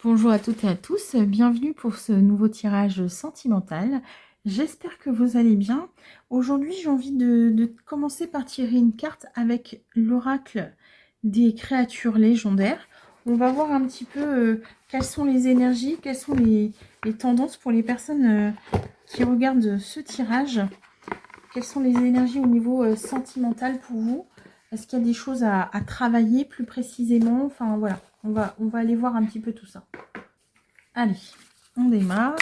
Bonjour à toutes et à tous, bienvenue pour ce nouveau tirage sentimental. J'espère que vous allez bien. Aujourd'hui, j'ai envie de commencer par tirer une carte avec l'oracle des créatures légendaires. On va voir un petit peu quelles sont les énergies, quelles sont les tendances pour les personnes qui regardent ce tirage. Quelles sont les énergies au niveau sentimental pour vous? Est-ce qu'il y a des choses à travailler plus précisément? Enfin voilà, on va aller voir un petit peu tout ça. Allez, on démarre.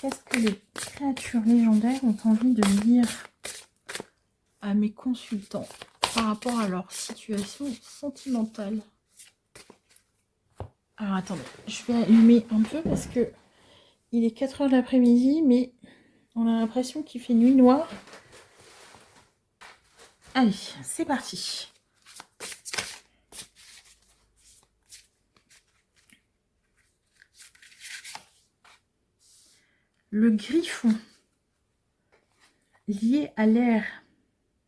Qu'est-ce que les créatures légendaires ont envie de dire à mes consultants par rapport à leur situation sentimentale? Alors attendez, je vais allumer un peu parce que il est 4 h de l'après-midi, mais on a l'impression qu'il fait nuit noire. Allez, c'est parti. Le griffon, lié à l'air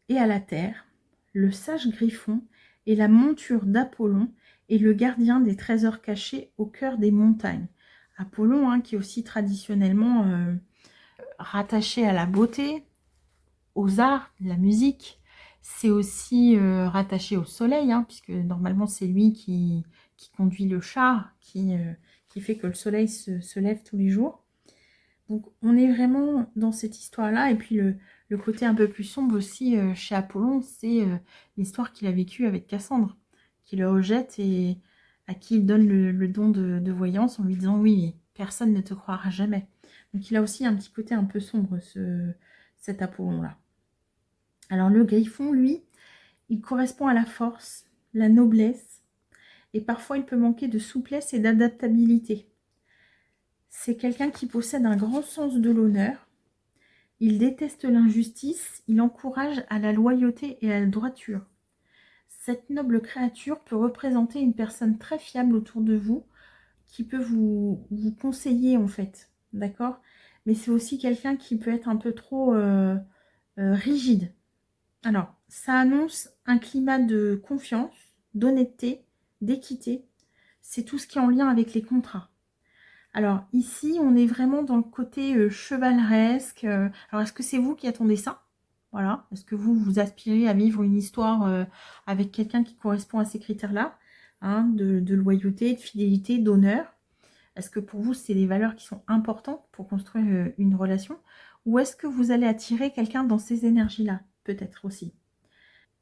et à la terre, le sage griffon est la monture d'Apollon et le gardien des trésors cachés au cœur des montagnes. Apollon, hein, qui est aussi traditionnellement rattaché à la beauté, aux arts, la musique. C'est aussi rattaché au soleil, hein, puisque normalement c'est lui qui conduit le char, qui fait que le soleil se lève tous les jours. Donc on est vraiment dans cette histoire-là. Et puis le côté un peu plus sombre aussi chez Apollon, c'est l'histoire qu'il a vécue avec Cassandre, qui le rejette et à qui il donne le don de voyance en lui disant oui, personne ne te croira jamais. Donc il a aussi un petit côté un peu sombre, cet Apollon-là. Alors le griffon, lui, il correspond à la force, la noblesse, et parfois il peut manquer de souplesse et d'adaptabilité. C'est quelqu'un qui possède un grand sens de l'honneur. Il déteste l'injustice, il encourage à la loyauté et à la droiture. Cette noble créature peut représenter une personne très fiable autour de vous, qui peut vous conseiller en fait, d'accord? Mais c'est aussi quelqu'un qui peut être un peu trop rigide. Alors, ça annonce un climat de confiance, d'honnêteté, d'équité. C'est tout ce qui est en lien avec les contrats. Alors ici, on est vraiment dans le côté chevaleresque. Alors, est-ce que c'est vous qui attendez ça? Voilà. Est-ce que vous aspirez à vivre une histoire avec quelqu'un qui correspond à ces critères-là, hein, de loyauté, de fidélité, d'honneur? Est-ce que pour vous, c'est des valeurs qui sont importantes pour construire une relation? Ou est-ce que vous allez attirer quelqu'un dans ces énergies-là? Peut-être aussi.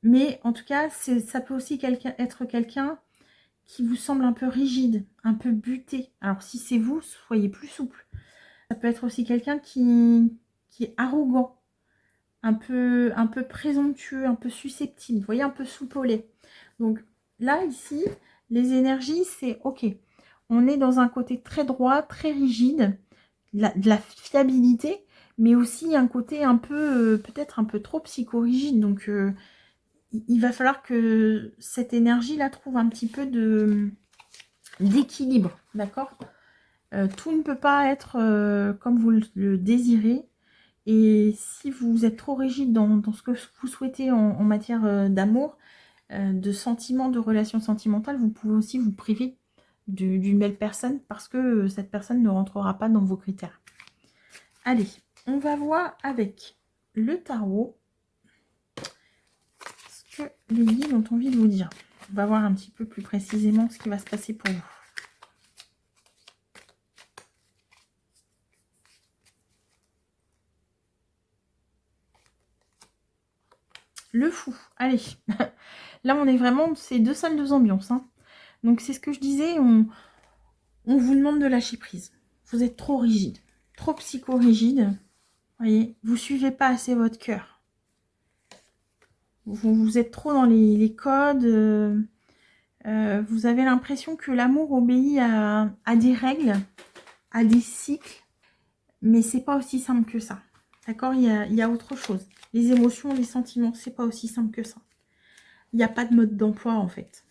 Mais en tout cas, ça peut aussi être quelqu'un qui vous semble un peu rigide, un peu buté. Alors si c'est vous, soyez plus souple. Ça peut être aussi quelqu'un qui est arrogant, un peu présomptueux, un peu susceptible, vous voyez, un peu soupolé. Donc là, ici, les énergies, c'est ok. On est dans un côté très droit, très rigide, de la fiabilité, mais aussi un côté un peu, peut-être un peu trop psychorigide. Donc il va falloir que cette énergie-là trouve un petit peu d'équilibre, d'accord? Tout ne peut pas être comme vous le désirez. Et si vous êtes trop rigide dans ce que vous souhaitez en matière d'amour, de sentiments, de relations sentimentales, vous pouvez aussi vous priver d'une belle personne parce que cette personne ne rentrera pas dans vos critères. Allez, on va voir avec le tarot ce que les guides ont envie de vous dire. On va voir un petit peu plus précisément ce qui va se passer pour vous. Le fou, allez. Là, on est vraiment, c'est 2 salles, 2 ambiances. Hein. Donc, c'est ce que je disais, on vous demande de lâcher prise. Vous êtes trop rigide, trop psycho-rigide. Voyez, vous suivez pas assez votre cœur. Vous êtes trop dans les codes. Vous avez l'impression que l'amour obéit à des règles, à des cycles. Mais c'est pas aussi simple que ça. D'accord, il y a autre chose. Les émotions, les sentiments, c'est pas aussi simple que ça. Il n'y a pas de mode d'emploi en fait.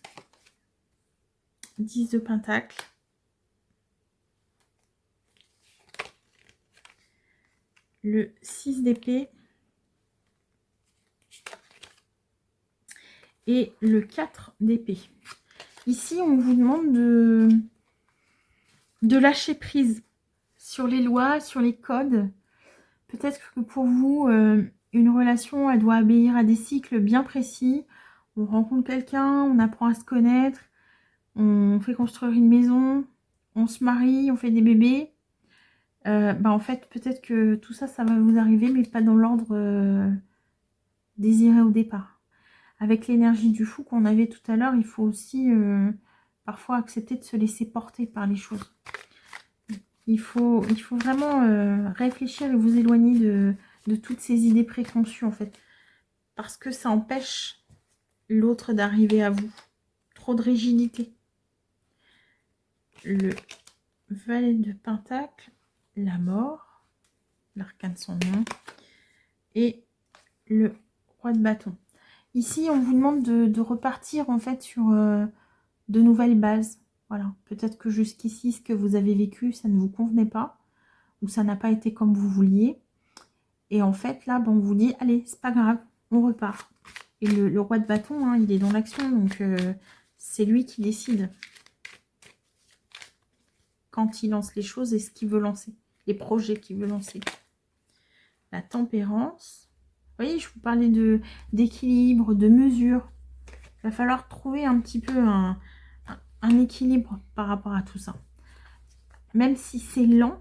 10 de Pentacle. Le 6 d'épée. Et le 4 d'épée. Ici, on vous demande de lâcher prise sur les lois, sur les codes. Peut-être que pour vous, une relation, elle doit obéir à des cycles bien précis. On rencontre quelqu'un, on apprend à se connaître, on fait construire une maison, on se marie, on fait des bébés. En fait, peut-être que tout ça, ça va vous arriver, mais pas dans l'ordre désiré au départ. Avec l'énergie du fou qu'on avait tout à l'heure, il faut aussi parfois accepter de se laisser porter par les choses. Il faut vraiment réfléchir et vous éloigner de toutes ces idées préconçues, en fait. Parce que ça empêche l'autre d'arriver à vous. Trop de rigidité. Le valet de pentacle, la mort, l'arcane sans nom, et le roi de bâton. Ici, on vous demande de repartir, en fait, sur de nouvelles bases. Voilà. Peut-être que jusqu'ici, ce que vous avez vécu, ça ne vous convenait pas, ou ça n'a pas été comme vous vouliez. Et en fait, là, on vous dit, allez, c'est pas grave, on repart. Et le roi de bâton, hein, il est dans l'action, donc c'est lui qui décide quand il lance les choses et ce qu'il veut lancer, les projets qu'il veut lancer. La tempérance. Vous voyez, je vous parlais d'équilibre, de mesure. Il va falloir trouver un petit peu un équilibre par rapport à tout ça. Même si c'est lent,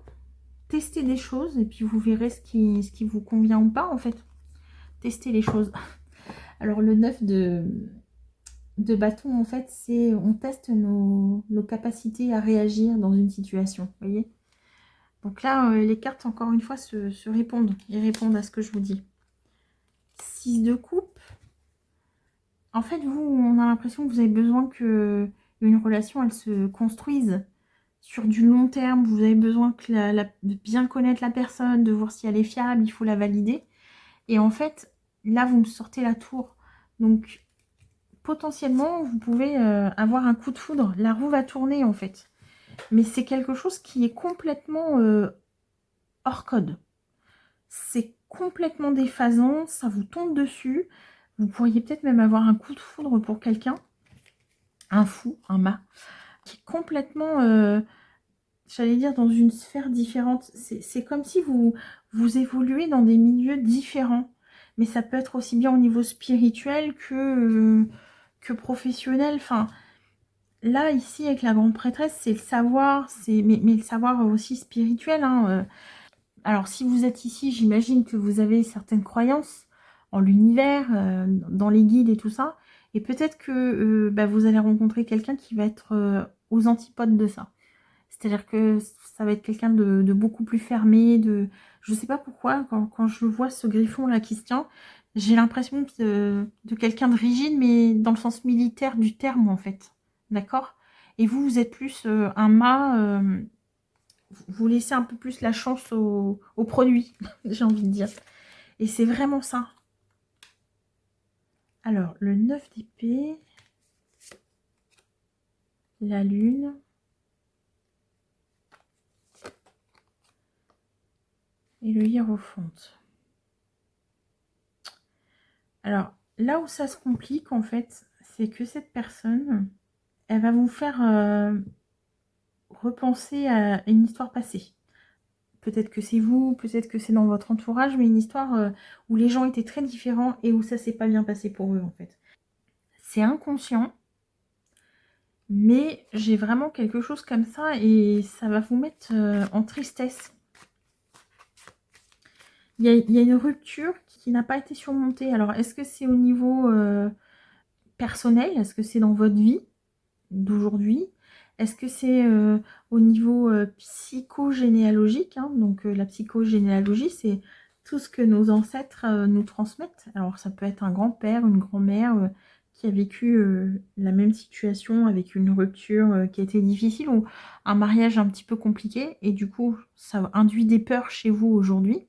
testez des choses et puis vous verrez ce qui vous convient ou pas, en fait. Testez les choses. Alors, le 9 de bâton, en fait, c'est on teste nos capacités à réagir dans une situation, vous voyez. Donc là, les cartes, encore une fois, se répondent. Ils répondent à ce que je vous dis. 6 de coupe. En fait, vous, on a l'impression que vous avez besoin que une relation, elle se construise sur du long terme. Vous avez besoin que de bien connaître la personne, de voir si elle est fiable, il faut la valider. Et en fait, là, vous me sortez la tour. Donc, potentiellement, vous pouvez avoir un coup de foudre. La roue va tourner, en fait. Mais c'est quelque chose qui est complètement hors code. C'est complètement déphasant, ça vous tombe dessus. Vous pourriez peut-être même avoir un coup de foudre pour quelqu'un. Un fou, un mât, qui est complètement, j'allais dire, dans une sphère différente. C'est comme si vous évoluez dans des milieux différents. Mais ça peut être aussi bien au niveau spirituel que professionnel. Enfin, là, ici, avec la grande prêtresse, c'est le savoir, mais le savoir aussi spirituel. Hein. Alors, si vous êtes ici, j'imagine que vous avez certaines croyances en l'univers, dans les guides et tout ça. Et peut-être que vous allez rencontrer quelqu'un qui va être aux antipodes de ça. C'est-à-dire que ça va être quelqu'un de beaucoup plus fermé. Je ne sais pas pourquoi, quand je vois ce griffon-là qui se tient, j'ai l'impression de quelqu'un de rigide, mais dans le sens militaire du terme, en fait. D'accord? Et vous, vous êtes plus un mât... vous laissez un peu plus la chance au produit, j'ai envie de dire. Et c'est vraiment ça. Alors, le 9 d'épée, la lune, et le hiérophante. Alors, là où ça se complique, en fait, c'est que cette personne, elle va vous faire repenser à une histoire passée. Peut-être que c'est vous, peut-être que c'est dans votre entourage, mais une histoire où les gens étaient très différents et où ça s'est pas bien passé pour eux, en fait. C'est inconscient, mais j'ai vraiment quelque chose comme ça et ça va vous mettre en tristesse. Il y a une rupture qui n'a pas été surmontée. Alors, est-ce que c'est au niveau personnel? Est-ce que c'est dans votre vie d'aujourd'hui? Est-ce que c'est au niveau psychogénéalogique, hein? Donc, la psychogénéalogie, c'est tout ce que nos ancêtres nous transmettent. Alors, ça peut être un grand-père, une grand-mère qui a vécu la même situation avec une rupture qui a été difficile ou un mariage un petit peu compliqué. Et du coup, ça induit des peurs chez vous aujourd'hui.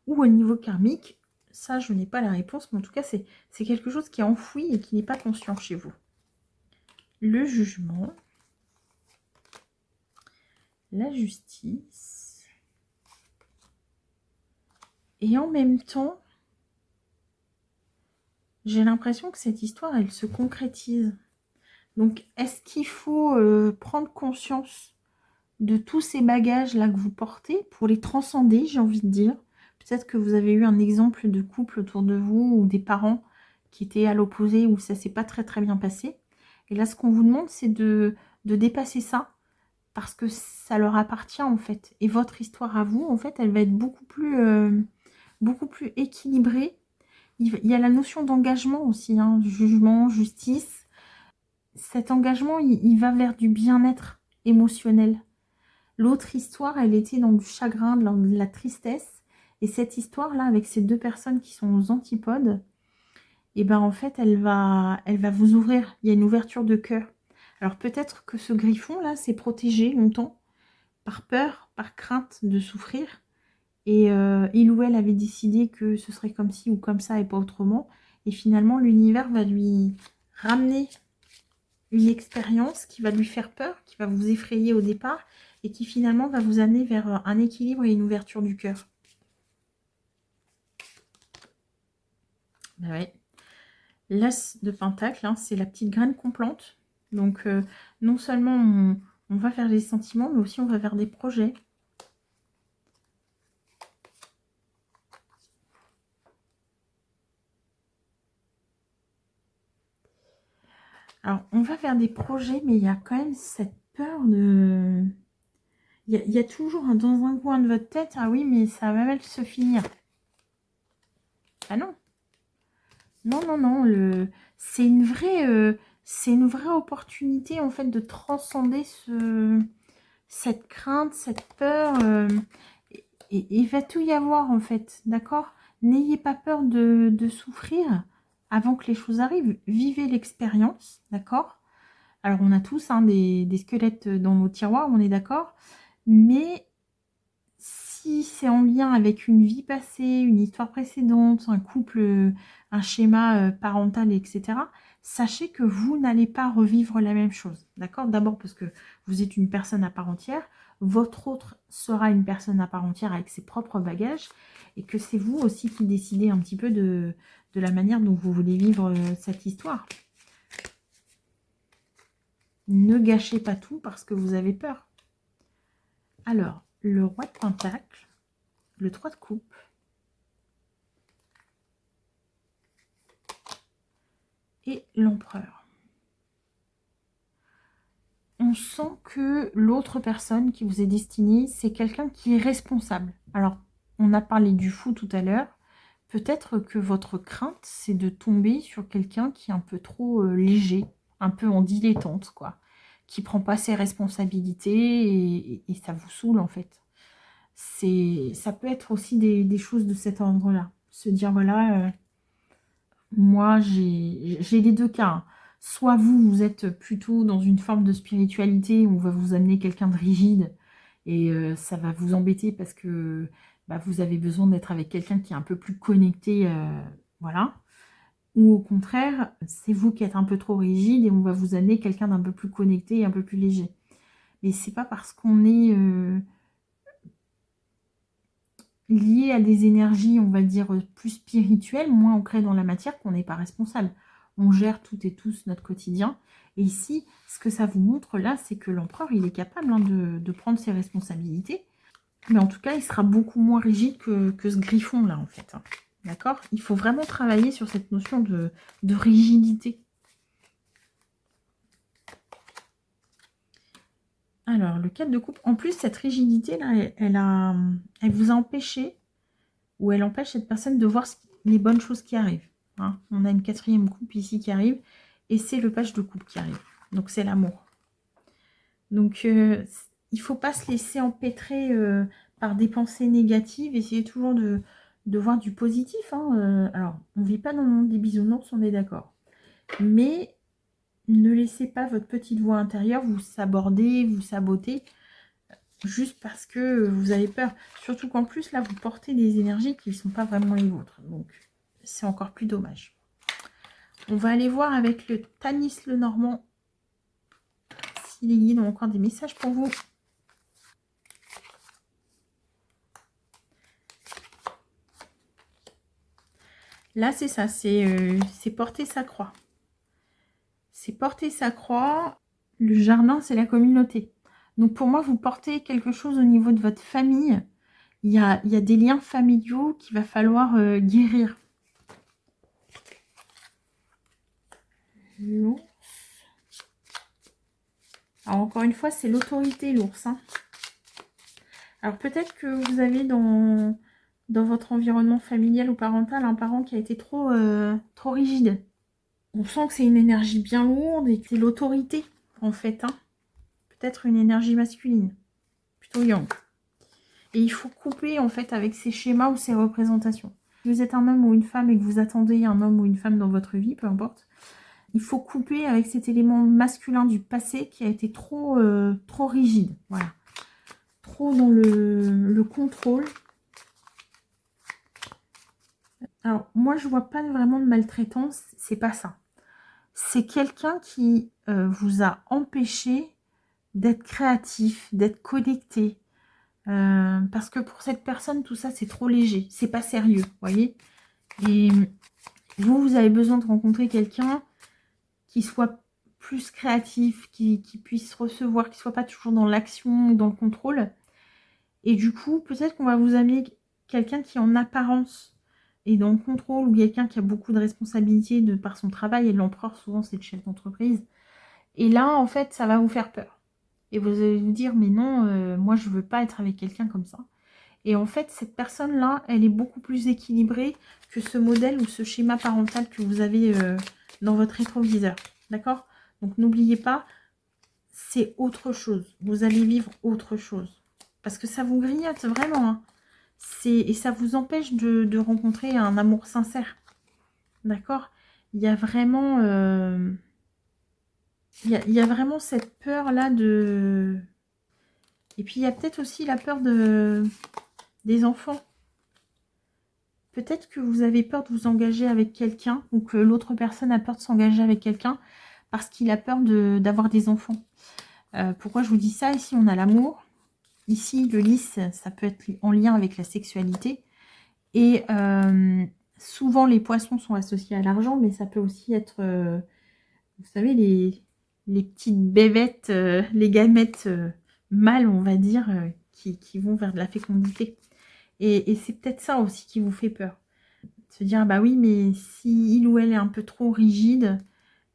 Ou au niveau karmique, ça, je n'ai pas la réponse, mais en tout cas, c'est quelque chose qui est enfoui et qui n'est pas conscient chez vous. Le jugement. La justice. Et en même temps, j'ai l'impression que cette histoire, elle se concrétise. Donc, est-ce qu'il faut prendre conscience de tous ces bagages-là que vous portez pour les transcender, j'ai envie de dire. Peut-être que vous avez eu un exemple de couple autour de vous ou des parents qui étaient à l'opposé où ça s'est pas très très bien passé. Et là, ce qu'on vous demande, c'est de dépasser ça parce que ça leur appartient en fait. Et votre histoire à vous, en fait, elle va être beaucoup plus équilibrée. Il y a la notion d'engagement aussi, hein, jugement, justice. Cet engagement, il va vers du bien-être émotionnel. L'autre histoire, elle était dans du chagrin, de la tristesse. Et cette histoire-là, avec ces deux personnes qui sont aux antipodes, et ben en fait, elle va vous ouvrir. Il y a une ouverture de cœur. Alors peut-être que ce griffon-là s'est protégé longtemps par peur, par crainte de souffrir. Et il ou elle avait décidé que ce serait comme ci ou comme ça et pas autrement. Et finalement, l'univers va lui ramener une expérience qui va lui faire peur, qui va vous effrayer au départ et qui finalement va vous amener vers un équilibre et une ouverture du cœur. Ben ouais. L'as de pentacle, hein, c'est la petite graine qu'on plante. Donc non seulement on va faire des sentiments, mais aussi on va faire des projets. Alors, on va faire des projets, mais il y a quand même cette peur de... Il y a toujours dans un coin de votre tête, ah oui, mais ça va mal se finir. Ah non. Non, non, non. C'est une vraie opportunité, en fait, de transcender cette crainte, cette peur. Et il va tout y avoir, en fait. D'accord? N'ayez pas peur de souffrir avant que les choses arrivent. Vivez l'expérience, d'accord? Alors, on a tous hein, des squelettes dans nos tiroirs, on est d'accord. Mais si c'est en lien avec une vie passée, une histoire précédente, un couple, un schéma parental, etc., sachez que vous n'allez pas revivre la même chose. D'accord? D'abord parce que vous êtes une personne à part entière. Votre autre sera une personne à part entière avec ses propres bagages. Et que c'est vous aussi qui décidez un petit peu de la manière dont vous voulez vivre cette histoire. Ne gâchez pas tout parce que vous avez peur. Alors, le roi de pentacle, le 3 de coupe, et l'empereur. On sent que l'autre personne qui vous est destinée, c'est quelqu'un qui est responsable. Alors, on a parlé du fou tout à l'heure. Peut-être que votre crainte, c'est de tomber sur quelqu'un qui est un peu trop léger, un peu en dilettante, quoi. Qui prend pas ses responsabilités et ça vous saoule, en fait. Ça peut être aussi des choses de cet ordre-là. Se dire, voilà, moi, j'ai les deux cas. Hein. Soit vous êtes plutôt dans une forme de spiritualité où on va vous amener quelqu'un de rigide et ça va vous embêter parce que bah, vous avez besoin d'être avec quelqu'un qui est un peu plus connecté, voilà. Ou au contraire, c'est vous qui êtes un peu trop rigide et on va vous amener quelqu'un d'un peu plus connecté et un peu plus léger. Mais c'est pas parce qu'on est lié à des énergies, on va dire, plus spirituelles, moins ancrées dans la matière, qu'on n'est pas responsable. On gère toutes et tous notre quotidien. Et ici, ce que ça vous montre là, c'est que l'empereur, il est capable hein, de prendre ses responsabilités. Mais en tout cas, il sera beaucoup moins rigide que ce griffon-là, en fait. Hein. D'accord? Il faut vraiment travailler sur cette notion de rigidité. Alors, le 4 de coupe. En plus, cette rigidité-là, elle vous a empêché ou elle empêche cette personne de voir les bonnes choses qui arrivent. Hein. On a une 4e coupe ici qui arrive, et c'est le page de coupe qui arrive. Donc c'est l'amour. Donc il ne faut pas se laisser empêtrer par des pensées négatives, essayez toujours de voir du positif. Hein. Alors, on ne vit pas dans le monde des bisounours, on est d'accord. Mais ne laissez pas votre petite voix intérieure vous saborder, vous saboter, juste parce que vous avez peur. Surtout qu'en plus, là, vous portez des énergies qui ne sont pas vraiment les vôtres. Donc, c'est encore plus dommage. On va aller voir avec le Tanis le Normand si les guides ont encore des messages pour vous. Là, c'est ça. C'est porter sa croix. C'est porter sa croix. Le jardin, c'est la communauté. Donc pour moi, vous portez quelque chose au niveau de votre famille. Il y a des liens familiaux qu'il va falloir guérir. L'ours. Alors encore une fois, c'est l'autorité, l'ours. Hein. Alors peut-être que vous avez dans votre environnement familial ou parental un parent qui a été trop rigide. On sent que c'est une énergie bien lourde et que c'est l'autorité en fait. Hein. Peut-être une énergie masculine, plutôt yang. Et il faut couper en fait avec ces schémas ou ces représentations. Si vous êtes un homme ou une femme et que vous attendez un homme ou une femme dans votre vie, peu importe, il faut couper avec cet élément masculin du passé qui a été trop rigide. Voilà. Trop dans le contrôle. Alors, moi, je vois pas vraiment de maltraitance. C'est pas ça. C'est quelqu'un qui vous a empêché d'être créatif, d'être connecté. Parce que pour cette personne, tout ça, c'est trop léger. C'est pas sérieux, vous voyez. Et vous avez besoin de rencontrer quelqu'un qui soit plus créatif, qui puisse recevoir, qui soit pas toujours dans l'action ou dans le contrôle. Et du coup, peut-être qu'on va vous amener quelqu'un qui en apparence est dans le contrôle ou quelqu'un qui a beaucoup de responsabilités de par son travail. Et l'empereur, souvent, c'est le chef d'entreprise. Et là, en fait, ça va vous faire peur. Et vous allez vous dire, mais non, moi, je veux pas être avec quelqu'un comme ça. Et en fait, cette personne-là, elle est beaucoup plus équilibrée que ce modèle ou ce schéma parental que vous avez dans votre rétroviseur. D'accord? Donc, n'oubliez pas, c'est autre chose. Vous allez vivre autre chose. Parce que ça vous grignote vraiment. Hein. Et ça vous empêche de rencontrer un amour sincère. D'accord? Il y a vraiment... il y a vraiment cette peur-là de... Et puis, il y a peut-être aussi la peur des enfants. Peut-être que vous avez peur de vous engager avec quelqu'un ou que l'autre personne a peur de s'engager avec quelqu'un parce qu'il a peur d'avoir des enfants. Pourquoi je vous dis ça? Ici, on a l'amour. Ici, le lys, ça peut être en lien avec la sexualité. Et souvent, les poissons sont associés à l'argent, mais ça peut aussi être, vous savez, les petites bébêtes, les gamètes mâles, on va dire, qui vont vers de la fécondité. Et c'est peut-être ça aussi qui vous fait peur. Se dire, bah oui, mais si il ou elle est un peu trop rigide,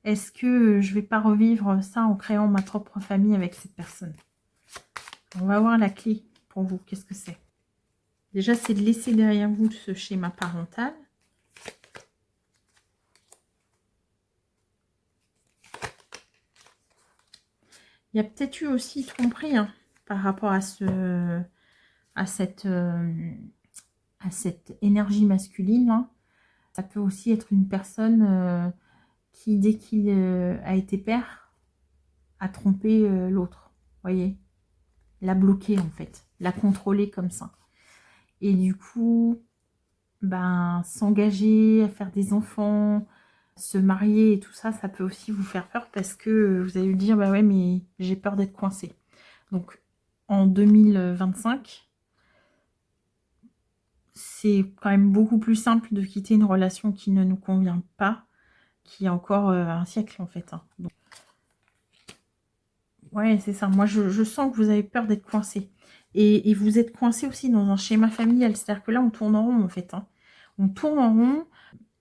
est-ce que je vais pas revivre ça en créant ma propre famille avec cette personne? On va voir la clé pour vous. Qu'est-ce que c'est? Déjà, c'est de laisser derrière vous ce schéma parental. Il y a peut-être eu aussi tromperie hein, par rapport à cette énergie masculine. Hein. Ça peut aussi être une personne qui, dès qu'il a été père, a trompé l'autre. Voyez, l'a bloqué en fait, l'a contrôlé comme ça. Et du coup, ben, s'engager à faire des enfants, se marier et tout ça, ça peut aussi vous faire peur parce que vous allez vous dire, bah ouais, mais j'ai peur d'être coincé. Donc, en 2025, c'est quand même beaucoup plus simple de quitter une relation qui ne nous convient pas qu'il y a encore un siècle, en fait. Hein. Donc, ouais, c'est ça. Moi, je sens que vous avez peur d'être coincé. Et vous êtes coincé aussi dans un schéma familial. C'est-à-dire que là, on tourne en rond, en fait. Hein. On tourne en rond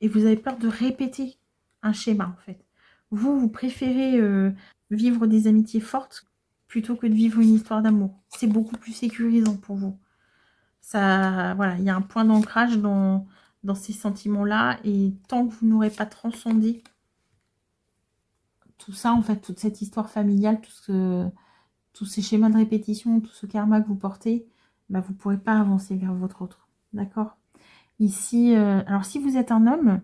et vous avez peur de répéter un schéma, en fait. Vous préférez vivre des amitiés fortes plutôt que de vivre une histoire d'amour. C'est beaucoup plus sécurisant pour vous. Ça, voilà, il y a un point d'ancrage dans ces sentiments-là. Et tant que vous n'aurez pas transcendé tout ça, en fait, toute cette histoire familiale, tous ces schémas de répétition, tout ce karma que vous portez, bah, vous ne pourrez pas avancer vers votre autre. D'accord? Ici, alors si vous êtes un homme,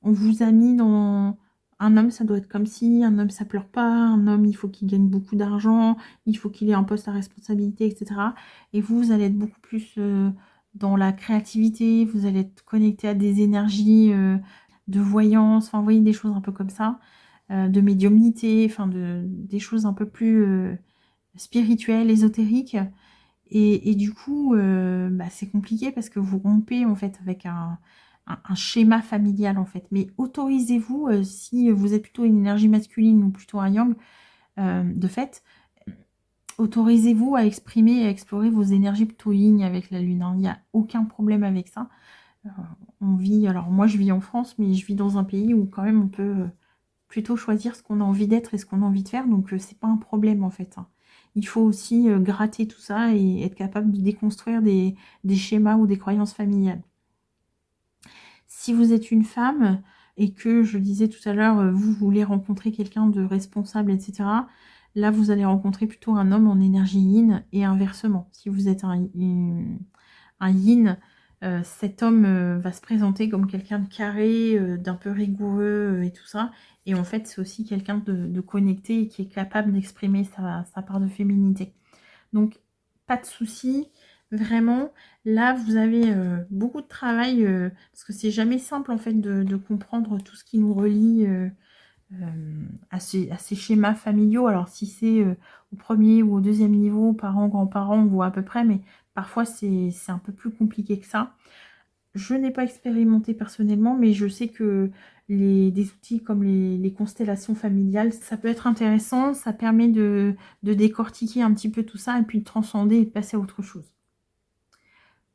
on vous a mis dans... Un homme, ça doit être comme si, un homme, ça pleure pas, un homme, il faut qu'il gagne beaucoup d'argent, il faut qu'il ait un poste à responsabilité, etc. Et vous allez être beaucoup plus dans la créativité, vous allez être connecté à des énergies de voyance, enfin, vous voyez, des choses un peu comme ça, de médiumnité, enfin, des choses un peu plus spirituelles, ésotériques. Et du coup, bah, c'est compliqué parce que vous rompez, en fait, avec un schéma familial en fait. Mais autorisez-vous, si vous êtes plutôt une énergie masculine ou plutôt un yang, de fait, Autorisez-vous à exprimer et à explorer vos énergies plutôt yin avec la lune, hein. Il n'y a aucun problème avec ça. Euh, on vit, alors moi je vis en France, mais je vis dans un pays où quand même on peut plutôt choisir ce qu'on a envie d'être et ce qu'on a envie de faire, donc c'est pas un problème en fait, hein. Il faut aussi gratter tout ça et être capable de déconstruire des schémas ou des croyances familiales. Si vous êtes une femme et que, je le disais tout à l'heure, vous voulez rencontrer quelqu'un de responsable, etc., là, vous allez rencontrer plutôt un homme en énergie yin et inversement. Si vous êtes un yin, cet homme va se présenter comme quelqu'un de carré, d'un peu rigoureux et tout ça. Et en fait, c'est aussi quelqu'un de connecté et qui est capable d'exprimer sa part de féminité. Donc, pas de souci. Vraiment, là, vous avez beaucoup de travail parce que c'est jamais simple en fait de comprendre tout ce qui nous relie à ces schémas familiaux. Alors, si c'est au premier ou au deuxième niveau, parents, grands-parents, on voit à peu près, mais parfois c'est un peu plus compliqué que ça. Je n'ai pas expérimenté personnellement, mais je sais que des outils comme les constellations familiales, ça peut être intéressant. Ça permet de décortiquer un petit peu tout ça et puis de transcender et de passer à autre chose.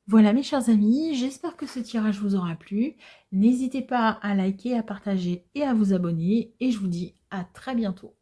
Voilà mes chers amis, j'espère que ce tirage vous aura plu. N'hésitez pas à liker, à partager et à vous abonner. Et je vous dis à très bientôt.